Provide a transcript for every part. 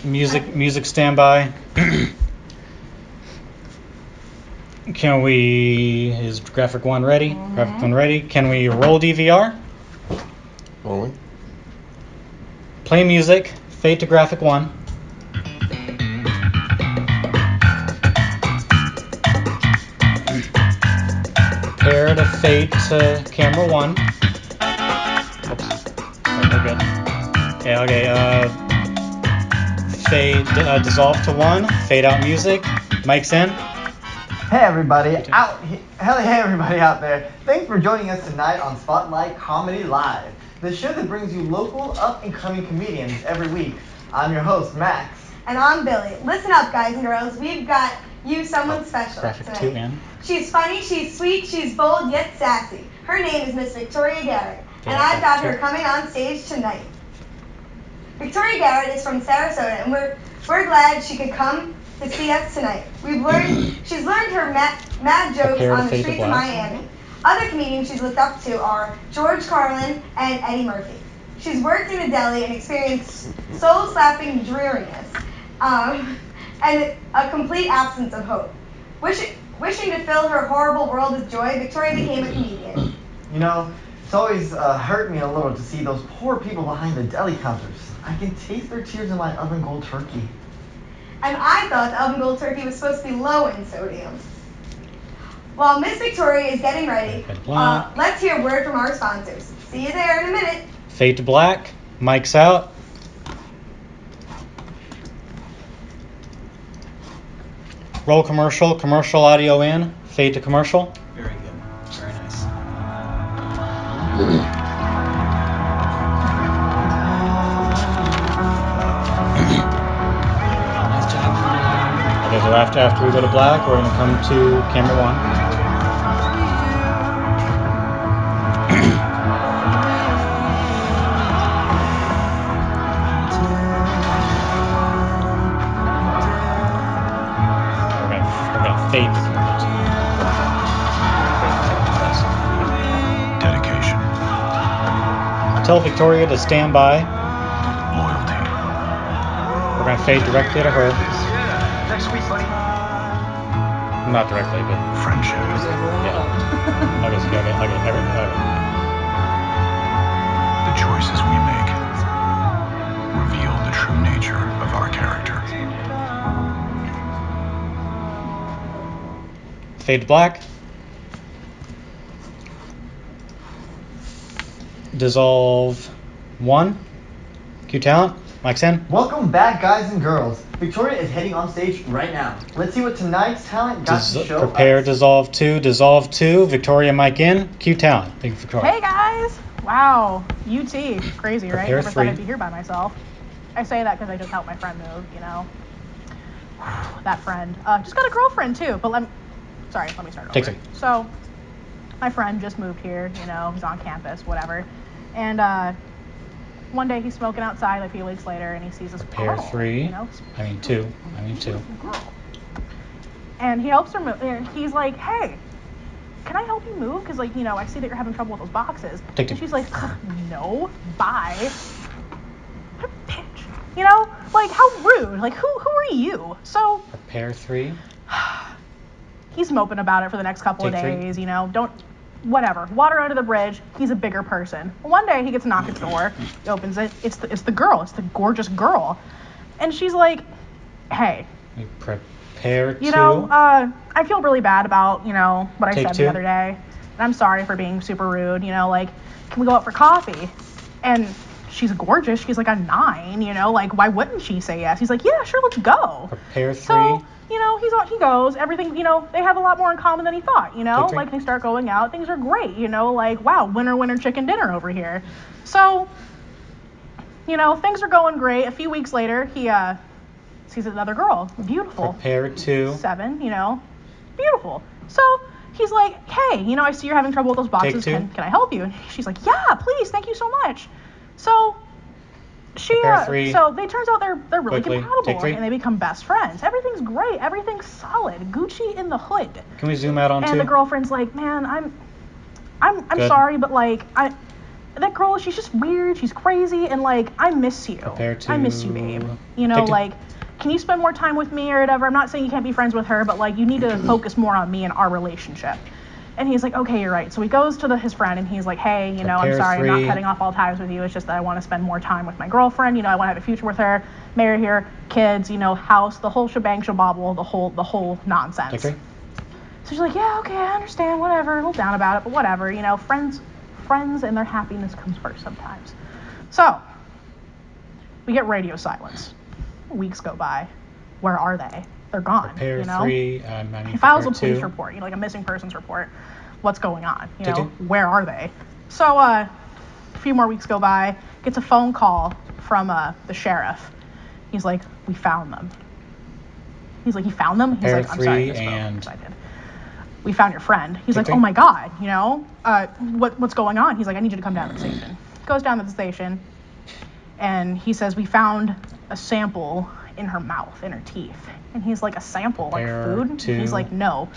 Music standby. Is graphic 1 ready? Mm-hmm. Graphic 1 ready. Can we roll DVR? Rolling. Play music. Fade to graphic 1. Prepare to fade to camera 1. Oops. Right, we're good. Okay. Fade, dissolve to 1. Fade out music. Mic's in. Hey everybody out there. Thanks for joining us tonight on Spotlight Comedy Live, the show that brings you local up-and-coming comedians every week. I'm your host, Max. And I'm Billy. Listen up, guys and girls. We've got you someone special Graphic tonight. 2 in. She's funny, she's sweet, she's bold, yet sassy. Her name is Miss Victoria Garrett, and I've got her coming on stage tonight. Victoria Garrett is from Sarasota, and we're glad she could come to see us tonight. She's learned her mad jokes on the streets of Miami. Other comedians she's looked up to are George Carlin and Eddie Murphy. She's worked in a deli and experienced soul-slapping dreariness and a complete absence of hope. Wishing to fill her horrible world with joy, Victoria became a comedian. You know, it's always hurt me a little to see those poor people behind the deli counters. I can taste their tears in my oven gold turkey. And I thought the oven gold turkey was supposed to be low in sodium. While Miss Victoria is getting ready, let's hear a word from our sponsors. See you there in a minute. Fade to black. Mic's out. Roll commercial. Commercial audio in. Fade to commercial. Very good. Very nice. Nice job. Okay, so after we go to black, we're going to come to camera 1. Fade. Dedication. Tell Victoria to stand by. Loyalty. We're going to fade directly to her. Next week, buddy. Not directly, but... Friendship. Yeah. Okay. The choices we make reveal the true nature of our character. Fade to black. Dissolve 1. Cue talent. Mic's in. Welcome back, guys and girls. Victoria is heading on stage right now. Let's see what tonight's talent got to show Prepare us. dissolve 2. Dissolve 2. Victoria, mic in. Cue talent. Thank you, Victoria. Hey guys! Wow, UT, crazy, right? Prepare Never 3. thought I'd be here by myself. I say that because I just helped my friend move, you know. That friend. Just got a girlfriend too, but let me start over. Take 3. So, my friend just moved here, you know, he's on campus, whatever. And one day he's smoking outside a few weeks later and he sees this Prepare girl, 3. you know, 2. girl. And he helps her move, and he's like, hey, can I help you move? Because, like, you know, I see that you're having trouble with those boxes. Take 2. And she's like, no, bye. What a bitch. You know? Like, how rude. Like, who are you? So... Prepare 3. He's moping about it for the next couple of days, you know. Whatever. Water under the bridge. He's a bigger person. One day he gets a knock at the door. He opens it. It's the girl. It's the gorgeous girl. And she's like, hey. Prepare 2. You know, I feel really bad about, you know, what I Take said 2. the other day. And I'm sorry for being super rude, you know, like, can we go out for coffee? And she's gorgeous. She's like a 9, you know, like, why wouldn't she say yes? He's like, yeah, sure, let's go. Prepare 3. So, you know, he goes, everything, you know, they have a lot more in common than he thought, you know, like they start going out, things are great, you know, like, wow, winner chicken dinner over here. So, you know, things are going great. A few weeks later, he sees another girl, beautiful. Prepare 2. 7, you know, beautiful. So he's like, hey, you know, I see you're having trouble with those boxes. Can I help you? And she's like, yeah, please, thank you so much. So she, so they turns out they're really compatible and they become best friends. Everything's great. Everything's solid. Gucci in the hood. Can we zoom out on 2? And the girlfriend's like, man, I'm sorry, but like that girl, she's just weird, she's crazy, and like, I miss you. I miss you, babe. You know, like, can you spend more time with me or whatever? I'm not saying you can't be friends with her, but like, you need to focus more on me and our relationship. And he's like, okay, you're right. So he goes to his friend and he's like, hey, you know, I'm sorry, I'm not cutting off all ties with you. It's just that I want to spend more time with my girlfriend. You know, I want to have a future with her, marry her, kids, you know, house, the whole shebang shabobble, the whole nonsense. So she's like, yeah, okay, I understand, whatever, a little down about it, but whatever, you know, friends and their happiness comes first sometimes. So we get radio silence. Weeks go by. Where are they? They're gone. You know? He files a police report, you know, like a missing persons report. What's going on? You know, where are they? So a few more weeks go by. Gets a phone call from the sheriff. He's like, we found them. He's like, you found them? He's like, I'm sorry, I did. We found your friend. He's like, oh my God, you know, what's going on? He's like, I need you to come down to the station. Goes down to the station, and he says, we found a sample in her mouth, in her teeth. And he's like, a sample, like food? And he's like, no,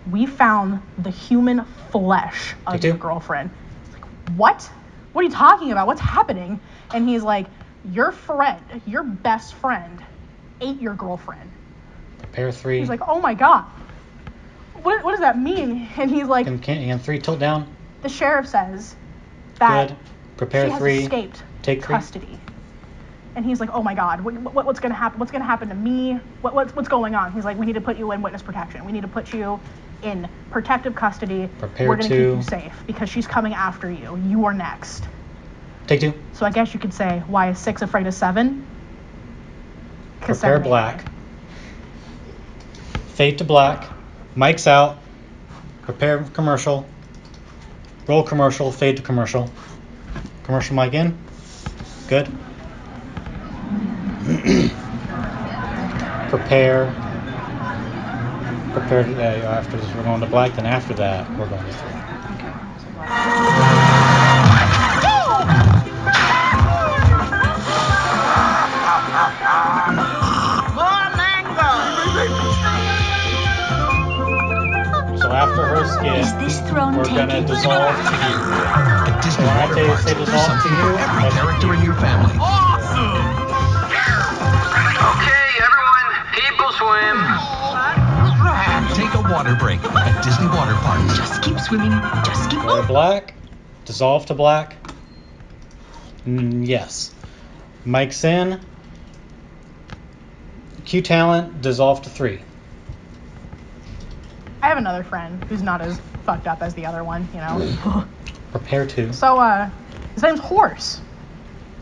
we found the human flesh of your girlfriend. He's like, what? What are you talking about? What's happening? And he's like, your friend, your best friend, ate your girlfriend. Prepare 3. He's like, oh my God. What does that mean? And he's like, and 3, tilt down. The sheriff says that Prepare she 3. has escaped Take custody. And he's like, oh my God, what's going to happen? What's going to happen to me? What's going on? He's like, we need to put you in witness protection. We need to put you in protective custody. We're going to keep you safe because she's coming after you. You are next. Take 2. So I guess you could say, why is 6 afraid of 7? Prepare black. Fade to black. Mic's out. Prepare commercial. Roll commercial. Fade to commercial. Commercial mic in. Good. Prepare after this we're going to black, then after that we're going to 3. So after her skit, we're going to dissolve to you. So when I say dissolve to you, every character in your family. Awesome! Okay, everyone, people swim. Take a water break at Disney Water Park. Just keep swimming. Just keep. Go to black. Dissolve to black. Yes. Mic's in. Q talent. Dissolve to 3. I have another friend who's not as fucked up as the other one, you know. Prepare 2. So his name's Horse.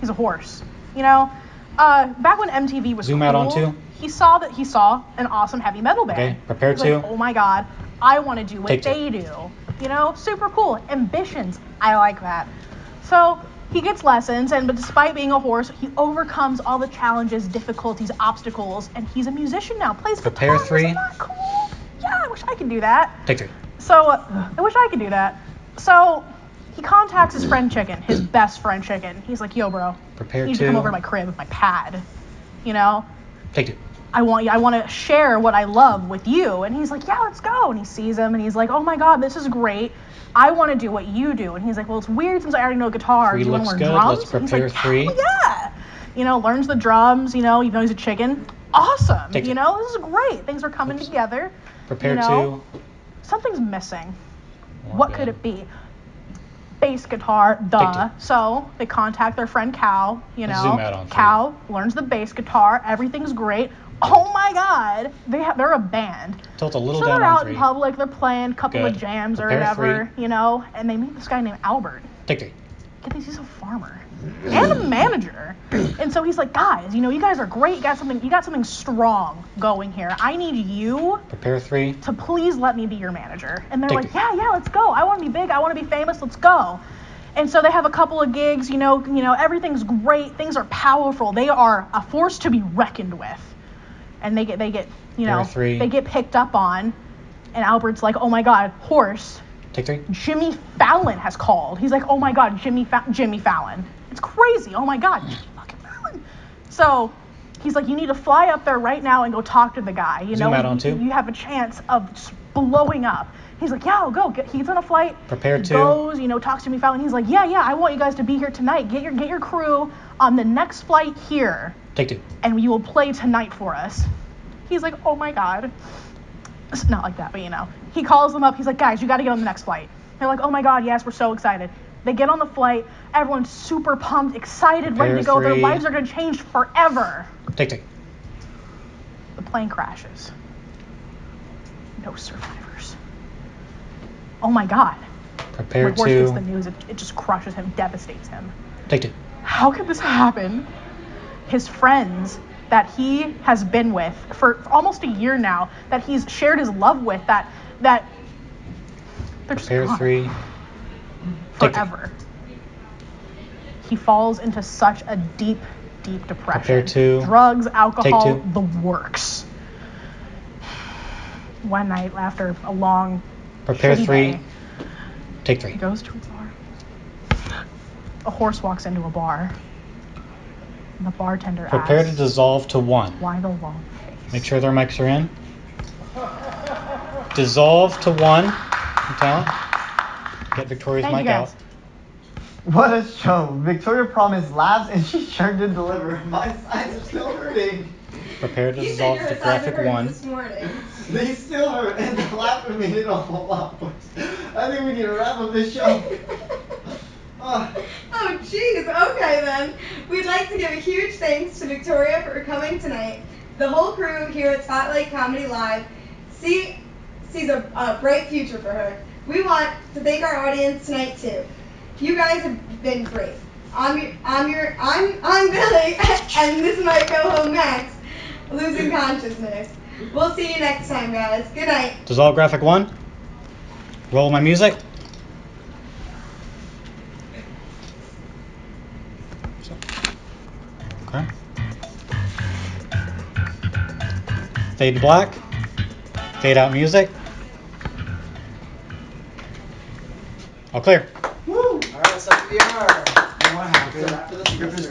He's a horse. You know, back when MTV was Zoom cool, out on 2. he saw an awesome heavy metal band. Okay, prepare 2. Like, oh my God, I want to do what they do. You know, super cool. Ambitions. I like that. So he gets lessons, but despite being a horse, he overcomes all the challenges, difficulties, obstacles, and he's a musician now. Plays guitar. Prepare 3. Isn't that cool? Yeah, I wish I could do that. Take 3. So I wish I could do that. So he contacts his friend Chicken, his best friend Chicken. He's like, yo, bro, Prepare you need 2. to come over to my crib with my pad. You know? Take 2. I want to share what I love with you. And he's like, yeah, let's go. And he sees him and he's like, oh my God, this is great. I want to do what you do. And he's like, well, it's weird since I already know guitar. Do you want to learn drums? Let's prepare 3. Yeah. You know, learns the drums, you know, even though he's a chicken. Awesome. Take 2. You know, this is great. Things are coming together. Prepare 2. Something's missing. What could it be? Bass guitar, duh. So they contact their friend Cal, you know. Zoom out on 3. Cal learns the bass guitar, everything's great. Oh my God, they're a band. Tilt a little so down they're on out 3. in public, they're playing a couple of jams or whatever, 3. you know, and they meet this guy named Albert. Take 3. Get these, he's a farmer and a manager. And so he's like, guys, you know, you guys are great. You got something strong going here. I need you. Prepare 3. To please let me be your manager. And they're like, yeah, let's go. I want to be big. I want to be famous. Let's go. And so they have a couple of gigs, you know, everything's great. Things are powerful. They are a force to be reckoned with. And they get, you know, they get picked up on. And Albert's like, oh my God, Horse. Take 3. Jimmy Fallon has called. He's like, oh my God, Jimmy Fallon. It's crazy. Oh my God, Jimmy fucking Fallon. So he's like, you need to fly up there right now and go talk to the guy. You know, Zoom out on 2. You have a chance of just blowing up. He's like, yeah, I'll go. He gets on a flight. Prepare he to. Goes, talks to me, and he's like, yeah, I want you guys to be here tonight. Get your crew on the next flight here. Take 2. And you will play tonight for us. He's like, oh my God. It's not like that, but He calls them up. He's like, guys, you got to get on the next flight. They're like, oh my God, yes, we're so excited. They get on the flight. Everyone's super pumped, excited, ready to go. 3. Their lives are going to change forever. Take 2. The plane crashes. No survivors. Oh my God. Prepare when Horse to. gets the news, it just crushes him, devastates him. Take 2. How could this happen? His friends that he has been with for almost a year now, that he's shared his love with, that they're just Prepare gone 3. forever. He falls into such a deep depression. Prepare 2. Drugs, alcohol, Take 2. the works. One night after a long Prepare shitty 3. day, Take 3. he goes to a bar. A horse walks into a bar. And the bartender Prepare asks, to dissolve to 1. why the long face? Make sure their mics are in. Dissolve to 1. Talent. Get Victoria's Thank you, mic guys. out. What a show. Victoria promised laughs and she sure did deliver. My sides are still hurting. Prepare to You dissolve said to your sides graphic hurt 1. this morning. They still hurt and the laughing made it a whole lot worse. I think we need to wrap up this show. Oh jeez, okay then. We'd like to give a huge thanks to Victoria for coming tonight. The whole crew here at Spotlight Comedy Live sees a bright future for her. We want to thank our audience tonight too. You guys have been great. I'm Billy, and this is my co-host Max, losing consciousness. We'll see you next time, guys. Good night. Dissolve graphic 1. Roll my music. Okay. Fade to black. Fade out music. All clear. Woo! Alright, so we are. What happened?